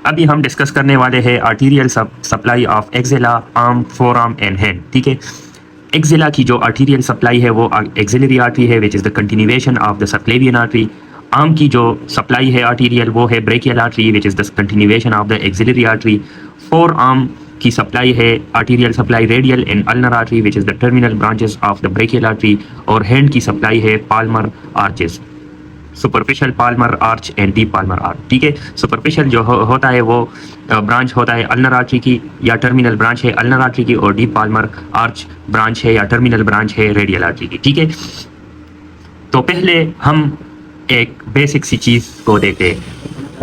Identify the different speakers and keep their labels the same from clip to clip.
Speaker 1: अभी हम डिस्कस करने वाले हैं arterial supply of axilla, arm, forearm and hand. ठीक है, एक्सिला की जो आर्टीरियल सप्लाई है वो एक्सिलरी आर्टरी है which is the continuation of the subclavian artery. Arm की जो सप्लाई है आर्टीरियल वो है brachial artery which is the continuation of the axillary artery. Four arm की सप्लाई है arterial supply radial and ulnar artery which is the terminal branches of the brachial artery. और hand की supply है Palmer arches, superficial Palmer arch and deep Palmer arch. ठीक है, superficial जो होता है वो ब्रांच होता है अल्नर आर्टरी की या टर्मिनल ब्रांच है अल्नर आर्टरी की, और डीप पाल्मर आर्च ब्रांच है या टर्मिनल ब्रांच है रेडियल आर्टरी की। ठीक है, तो पहले हम एक बेसिक सी चीज़ को देखते हैं।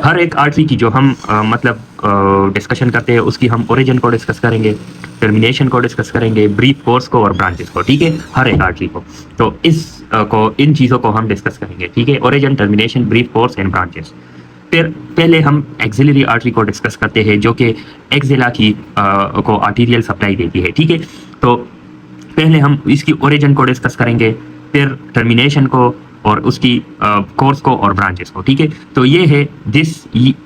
Speaker 1: हर एक आर्टरी की जो हम डिस्कशन करते हैं उसकी हम ओरिजिन को डिस्कस करेंगे, टर्मिनेशन को डिस्कस करेंगे, ब्रीफ कोर्स को और ब्रांचेस को। ठीक है, हर एक आर्टरी को, तो इन चीज़ों को हम डिस्कस करेंगे। ठीक है, origin, termination, brief course and branches. फिर पहले हम एक्सिलरी आर्टरी को डिस्कस करते हैं जो कि एक्सिला की को आर्टीरियल सप्लाई देती है। ठीक है, तो पहले हम इसकी ओरिजिन को डिस्कस करेंगे, फिर टर्मिनेशन को और उसकी कोर्स को और ब्रांचेस को। ठीक है, तो ये है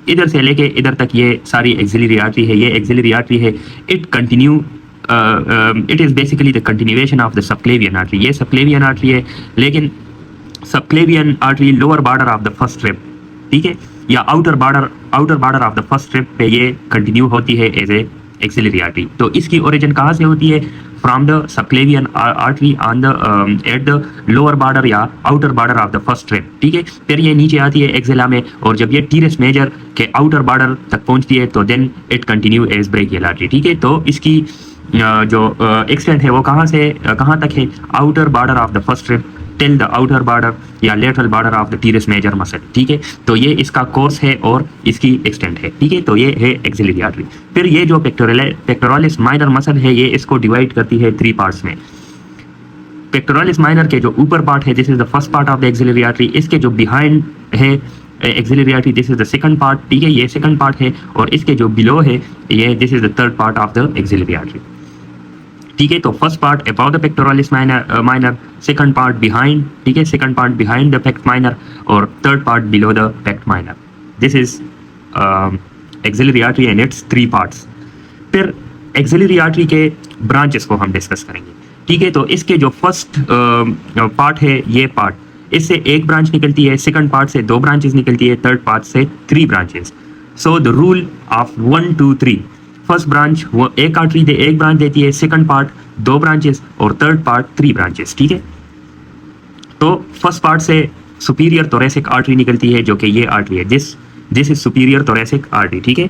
Speaker 1: इधर से लेके इधर तक ये सारी एक्सिलरी आर्टरी है। ये एक्सिलरी आर्टरी है, it is basically the continuation of the subclavian artery. ये सबक्लेवियन आर्टरी है, लेकिन subclavian artery lower border of the first rib, ठीक है, या outer border of the first rib पे ये कंटिन्यू होती है एज ए एक्सिलरी आर्टरी। तो इसकी ओरिजिन कहाँ से होती है? From the subclavian artery on the at the lower border या outer border of the first rib. ठीक है, फिर ये नीचे आती है एक्सिला में, और जब ये टीरस मेजर के आउटर बॉर्डर तक पहुंचती है तो then it continue as brachial artery. ठीक है, तो इसकी जो एक्सटेंट है वो कहाँ से कहाँ तक है? Outer border of the first rib till the outer border या lateral border of the teres major muscle. ठीक है, तो ये इसका कोर्स है और इसकी एक्सटेंट है। ठीक है, तो ये है एक्सिलरी आर्टरी। फिर ये जो पेक्टोरलिस माइनर मसल है ये इसको डिवाइड करती है 3 पार्ट्स में। पेक्टोरलिस माइनर के जो ऊपर पार्ट है this is the first part of the axillary artery. इसके जो बिहाइंड है axillary artery this is the second part. ठीक है, ये सेकंड पार्ट है, और इसके जो बिलो है ये this is the third part of the axillary artery. ठीक है, तो first part about the pectoralis minor, second part behind, ठीक है, second part behind the pect minor, और third part below the pect minor. This is axillary artery and its 3 parts. फिर axillary artery के branches को हम discuss करेंगे। ठीक है, तो इसके जो फर्स्ट पार्ट है ये पार्ट, इससे एक ब्रांच निकलती है, सेकंड पार्ट से 2 ब्रांचेस निकलती है, थर्ड पार्ट से 3 branches. So the rule of 1 2 3, first branch वो एक आर्टरी एक ब्रांच देती है, सेकंड पार्ट 2 ब्रांचेस और थर्ड पार्ट 3 ब्रांचेस। ठीक है, तो फर्स्ट पार्ट से सुपीरियर थोरेसिक आर्टरी निकलती है जो कि ये आर्टरी है, this is superior thoracic artery. ठीक है,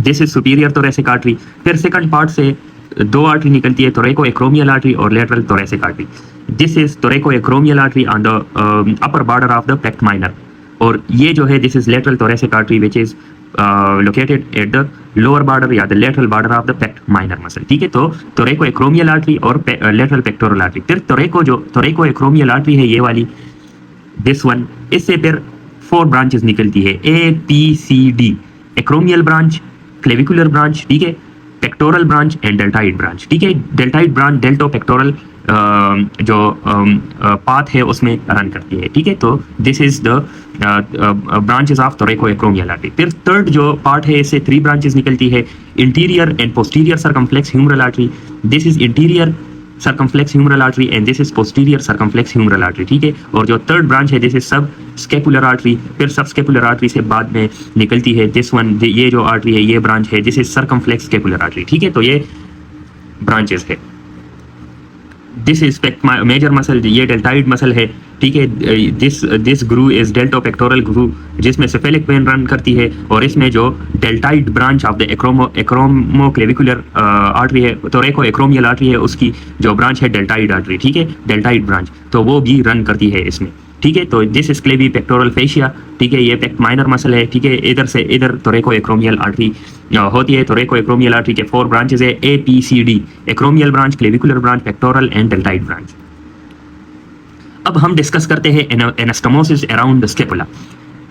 Speaker 1: this is superior thoracic artery. फिर सेकंड पार्ट से 2 आर्टरी निकलती है, थोरेको एक्रोमियल आर्टरी और lateral thoracic artery. This is thoraco acromial artery on the upper border of the pect minor, और ये जो है this is lateral thoracic artery which is located at the lower border या the lateral border of the pect minor muscle। ठीक है, तो thoraco acromial artery और lateral pectoral artery। फिर thoraco acromial artery है ये वाली, this one, इससे फिर 4 ब्रांचेस निकलती है, A P C D, acromial branch, clavicular branch, ठीक है, pectoral branch and deltoid branch। ठीक है, deltoid branch delto pectoral जो पाथ है उसमें रन करती है। ठीक है, तो this is the branches of thoraco acromial artery. फिर थर्ड जो पार्ट है इससे 3 ब्रांचेस निकलती है, interior and posterior circumflex humeral artery. This is interior circumflex humeral artery and this is posterior circumflex humeral artery. ठीक है, और जो थर्ड ब्रांच है this is subscapular artery. फिर सब स्केपुलर आर्टरी से बाद में निकलती है दिस वन, ये जो आर्टरी है ये ब्रांच है, this is circumflex scapular artery. ठीक है, तो ये ब्रांचेस है। दिस इज मेजर मसल, ये डेल्टाइड मसल है। ठीक है, this groove is delto pectoral groove जिसमें सेफेलिक वेन रन करती है, और इसमें जो deltoid branch of the acromio clavicular artery है, थोरेको एक्रोमियल आर्टरी है, उसकी जो ब्रांच है डेल्टाइड आर्टरी। ठीक है, डेल्टाइड ब्रांच, तो वो भी रन करती है इसमें। ठीक है, तो दिस इज क्लेवी पेक्टोरल फेशिया। ठीक है, ये पेक्ट माइनर मसल है। ठीक है, इधर से इधर थोरेको एक्रोमियल आर्टरी होती है। थोरेको एक्रोमियल आर्टरी के 4 ब्रांचेस है, A P C D, acromial branch, clavicular branch, pectoral and deltoid branch. अब हम डिस्कस करते हैं anastomosis around the scapula.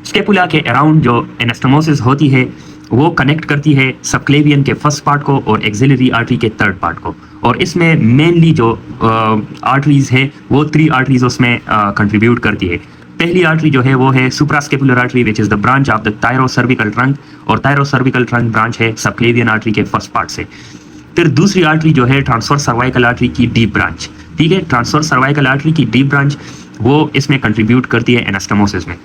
Speaker 1: Scapula के अराउंड जो एनास्टोमोसिस होती है वो कनेक्ट करती है सबक्लेवियन के फर्स्ट पार्ट को और एक्सिलरी आर्टरी के थर्ड पार्ट को, और इसमें मेनली जो आर्टरीज है वो 3 आर्टरीज उसमें कंट्रीब्यूट करती है। पहली आर्टरी जो है वो है suprascapular artery which is the branch of the thyrocervical trunk, और थायरोसर्विकल ट्रंक ब्रांच है सबक्लेवियन आर्टरी के फर्स्ट पार्ट से। फिर दूसरी आर्टरी जो है ट्रांसफर सर्वाइकल आर्टरी की डीप ब्रांच, ठीक है। ट्रांसफर सर्वाइकल आर्टरी की डीप ब्रांच वो इसमें कंट्रीब्यूट करती है एनास्टोमोसिस में।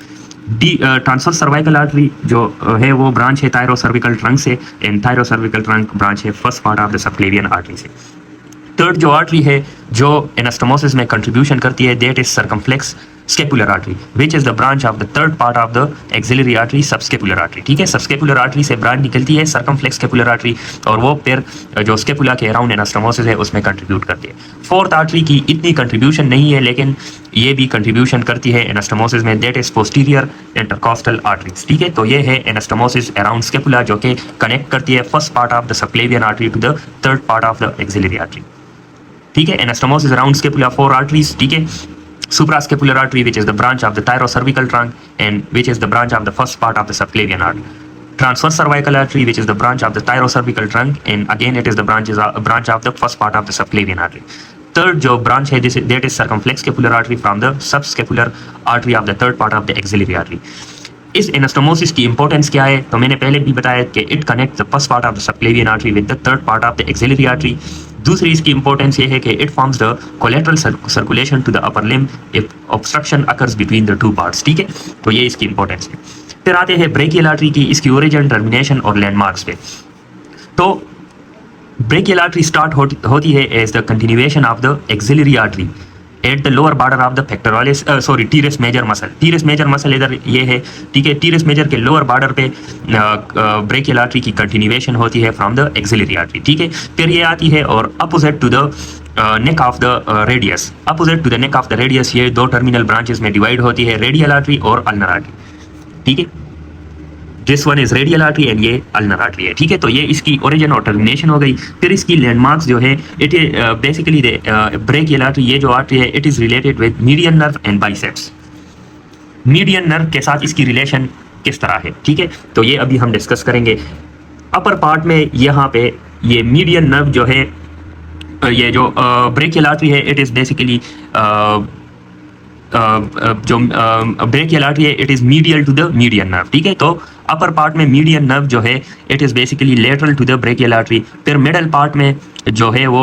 Speaker 1: ट्रांसफर सर्वाइकल आर्टरी जो है वो ब्रांच है थायरोसर्विकल ट्रंक से, एंड थायरोसर्विकल ट्रंक ब्रांच है first part of the subclavian artery से। थर्ड जो आर्टरी है जो एनास्टोमोसिस में कंट्रीब्यूशन करती है that is circumflex scapular artery which is the branch of the third part of the axillary artery subscapular artery, ठीक है। सबस्केपुलर आर्टरी से ब्रांच निकलती है सर्कमफ्लेक्स स्केपुलर आर्टरी, और वो फिर जो स्केपुला के अराउंड एनास्टोमोसिस है उसमें कंट्रीब्यूट करती है। फोर्थ आर्टरी की इतनी कंट्रीब्यूशन नहीं है लेकिन ये भी कंट्रीब्यूशन करती है एनास्टोमोसिस में, that is posterior intercostal arteries, ठीक है। तो ये है एनास्टोमोसिस अराउंड स्केपुला जो कि कनेक्ट करती है first part of the subclavian artery to the third part of the axillary artery, ठीक है। एनास्टोमोसिस अराउंड स्केपुला 4 आर्टरीज, ठीक है। Suprascapular artery which is the branch of the thyrocervical trunk and which is the branch of the first part of the subclavian artery. Transverse cervical artery which is the branch of the thyrocervical trunk and again it is the branch of the first part of the subclavian artery. Third जो branch है that is circumflex scapular artery from the subscapular artery of the third part of the axillary artery. इस anastomosis की importance क्या है तो मैंने पहले भी बताया कि it connect the first part of the subclavian artery with the third part of the axillary artery. दूसरी इसकी इंपॉर्टेंस ये है कि it forms the collateral circulation to the upper limb if obstruction occurs between the two parts, ठीक है। तो ये इसकी इंपॉर्टेंस है। फिर आते हैं ब्रेकियल आर्टरी की, इसकी ओरिजिन, टर्मिनेशन और लैंडमार्क्स पे। तो ब्रेकियल आर्टरी स्टार्ट होती है as the continuation of the axillary artery at the lower border of the pectoralis teres major muscle. Teres major muscle इधर ये है, ठीक है। टीरस मेजर के लोअर बॉर्डर पे ब्रेकियल आर्टरी की कंटिन्यूएशन होती है फ्रॉम द एक्सिलरी आर्टरी, ठीक है। फिर ये आती है और opposite to the neck of the radius, opposite to the neck of the radius ये दो टर्मिनल ब्रांचेस में डिवाइड होती है, रेडियल आर्टरी और अल्नर आर्टरी, ठीक है। This one is radial artery and ये अल्नर आर्टरी है, ठीक है। तो ये इसकी ओरिजिन और टर्मिनेशन हो गई। फिर इसकी लैंडमार्क्स जो है इट बेसिकली ब्रेकियल आर्टरी, ये जो आर्टरी है it is related with median nerve and biceps. Median nerve के साथ इसकी रिलेशन किस तरह है, ठीक है। तो ये अभी हम डिस्कस करेंगे। अपर पार्ट में यहाँ पे ये मीडियन नर्व जो है, ये जो ब्रेकियल आर्टरी है इट इज बेसिकली जो ब्रेकियल आर्टरी है it is medial to the median nerve, ठीक है। तो अपर पार्ट में मीडियन नर्व जो है it is basically lateral to the brachial artery. फिर मिडल पार्ट में जो है वो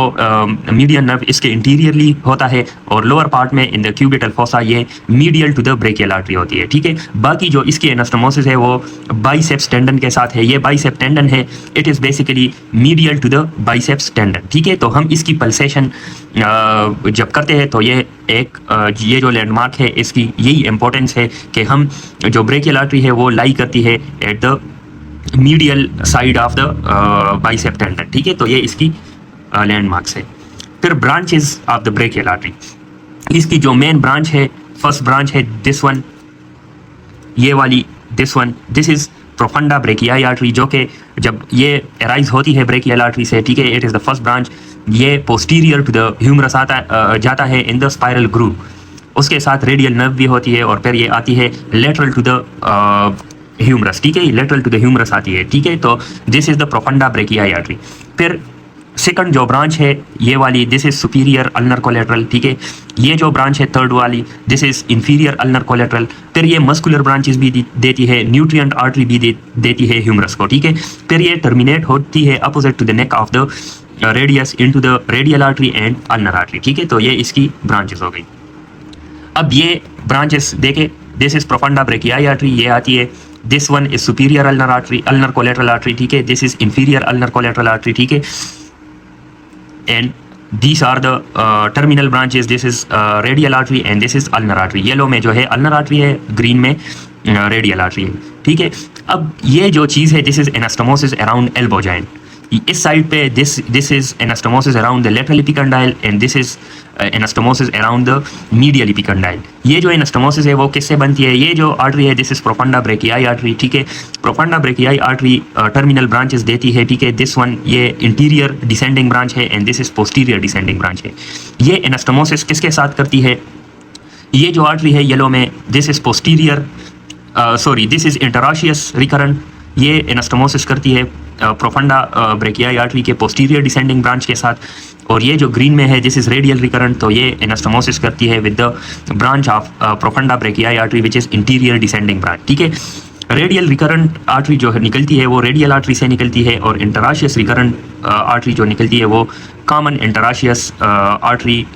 Speaker 1: मीडियन नर्व इसके इंटीरियरली होता है, और लोअर पार्ट में इन द क्यूबिटल फोसा ये medial to the brachial artery होती है, ठीक है। बाकी जो इसकी एनास्टोमोसिस है वो बाइसेप्स टेंडन के साथ है। ये बाइसेप टेंडन है, it is basically medial to the biceps tendon, ठीक है। तो हम इसकी पल्सेशन जब करते हैं तो ये एक ये जो लैंडमार्क है इसकी यही इंपॉर्टेंस है कि हम जो ब्रेकियल आर्टरी है वो लाई करती है at the medial side of the bicep tendon, ठीक है। तो ये इसकी लैंडमार्क्स है। फिर branches of the brachial artery, इसकी जो मेन ब्रांच है, फर्स्ट ब्रांच है दिस वन, ये वाली this one, this is profunda brachii artery, जो कि जब ये अराइज होती है ब्रेकियल आर्टरी से, ठीक है, it is the first branch. ये पोस्टीरियर टू द ह्यूमरस जाता है इन द स्पाइरल ग्रूव, उसके साथ रेडियल नर्व भी होती है, और फिर ये आती है लेटरल टू द ह्यूमरस, ठीक है, लेटरल टू द ह्यूमरस आती है, ठीक है। तो this is the profunda brachii artery. फिर सेकंड जो ब्रांच है ये वाली, this is superior ulnar collateral, ठीक है। ये जो ब्रांच है थर्ड वाली, this is inferior ulnar collateral. फिर ये मस्कुलर ब्रांचेस भी देती है, न्यूट्रिएंट आर्टरी भी देती है ह्यूमरस को, ठीक है। फिर ये टर्मिनेट होती है opposite to the neck of the radius into the radial artery and ulnar artery, ठीक है। तो ये इसकी ब्रांचेस हो गई। अब ये ब्रांचेस देखे, this is profunda brachii artery, ये आती है। This one is superior ulnar artery, ulnar collateral artery, ठीक है। This is inferior ulnar collateral artery, ठीक है। And these are the terminal branches. This is radial artery and this is ulnar artery. Yellow में जो है ulnar artery है, green में radial artery है, ठीक है। अब ये जो चीज़ है this is anastomosis around elbow joint. इस साइड पे this is anastomosis around the lateral epicondyle and this is anastomosis around the medial epicondyle. ये जो anastomosis है वो किससे बनती है? ये जो आर्टरी है this is profunda brachiae artery, ठीक है। profunda brachiae artery terminal branches देती है, ठीक है। दिस वन ये इंटीरियर डिसेंडिंग ब्रांच है and this is posterior descending branch है। ये anastomosis किसके साथ करती है? ये जो आर्टरी है येलो में this is posterior this is interosseous recurrent, ये एनास्टोमोसिस करती है प्रोफंडा ब्रेकियाई आर्टरी के पोस्टीरियर डिसेंडिंग ब्रांच के साथ। और ये जो ग्रीन में है दिस इज रेडियल रिकरेंट, तो ये एनास्टोमोसिस करती है with the branch of profunda brachii artery which is interior descending branch. ठीक है, रेडियल रिकरेंट आर्टरी जो है निकलती है वो रेडियल आर्टरी से निकलती है, और इंटराशियस रिकरेंट आर्टरी जो निकलती है वो कॉमन इंटराशियस आर्टरी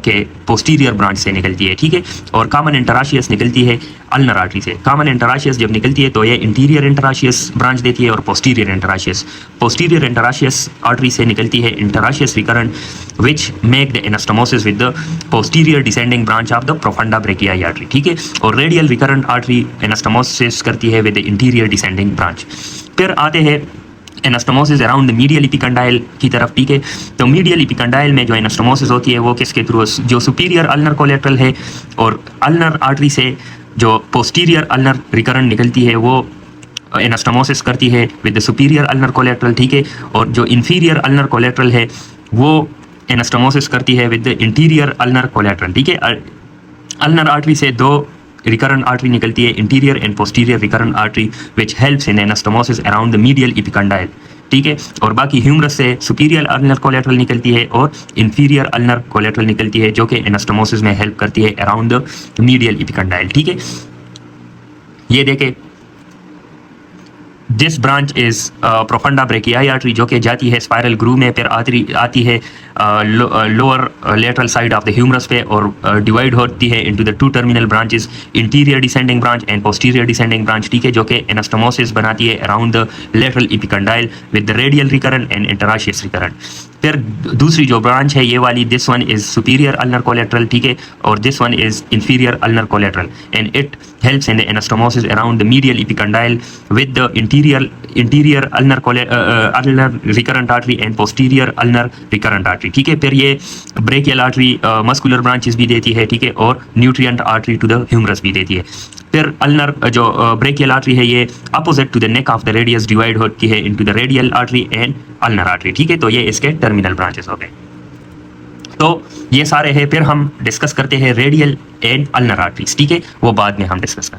Speaker 1: के पोस्टीरियर ब्रांच से निकलती है। ठीक है, और कॉमन इंटराशियस निकलती है अल्नर आर्टरी से। कॉमन इंटराशियस जब निकलती है तो ये इंटीरियर इंटराशियस ब्रांच देती है, और पोस्टीरियर इंटराशियस आर्टरी से निकलती है interosseous recurrent which make the anastomosis with the posterior descending branch of the profunda brachii artery. ठीक है, और रेडियल रिकरेंट आर्टरी एनास्टोमोसिस करती है with the anterior descending branch. फिर आते हैं anastomosis around the medial epicondyle की तरफ। ठीक है, तो मीडियल एपिकंडाइल में जो एनास्टोमोसिस होती है वो किसके थ्रू, जो सुपीरियर अल्नर कोलेटरल है, और अल्नर आर्टरी से जो पोस्टीरियर अल्नर रिकरेंट निकलती है वो एनास्टोमोसिस करती है with the superior ulnar collateral. ठीक है, और जो इन्फीरियर अल्नर कोलेटरल है वो एनास्टोमोसिस करती है with the interior ulnar collateral. ठीक है, अल्नर आर्टरी से दो रिकरेंट आर्टरी निकलती है, interior and posterior recurrent artery which helps in anastomosis around the medial epicondyle. ठीक है, और बाकी ह्यूमरस से सुपीरियर अल्नर कोलेटरल निकलती है और इंफीरियर अल्नर कोलेटरल निकलती है जो कि एनास्टोमोसिस में हेल्प करती है अराउंड द मीडियल एपिकंडाइल। ठीक है, ये देखें this branch is profunda brachii artery जो कि जाती है स्पाइरल ग्रूव में, फिर आती है lower lateral side of the humerus पे, और डिवाइड होती है into the two terminal branches, anterior descending branch and posterior descending branch. ठीक है, जो कि एनास्टोमोसिस बनाती है around the lateral epicondyle with the radial recurrent and interosseous recurrent. फिर दूसरी जो ब्रांच है ये वाली, this one is superior ulnar collateral. ठीक है, और this one is inferior ulnar collateral and it helps in the anastomosis around the medial epicondyle with the interior ulnar ulnar recurrent artery and posterior ulnar recurrent artery। ठीक है, फिर ये brachial artery muscular branches भी देती है। ठीक है, और nutrient artery to the humerus भी देती है। फिर अल्नर जो ब्रेकियल आर्टरी है ये opposite to the neck of the radius divide होती है into the radial artery and ulnar artery. ठीक है, तो ये इसके टर्मिनल ब्रांचेस हो गए। तो ये सारे हैं, फिर हम डिस्कस करते हैं रेडियल एंड अल्नर आर्टरीज। ठीक है, वो बाद में हम डिस्कस करते हैं।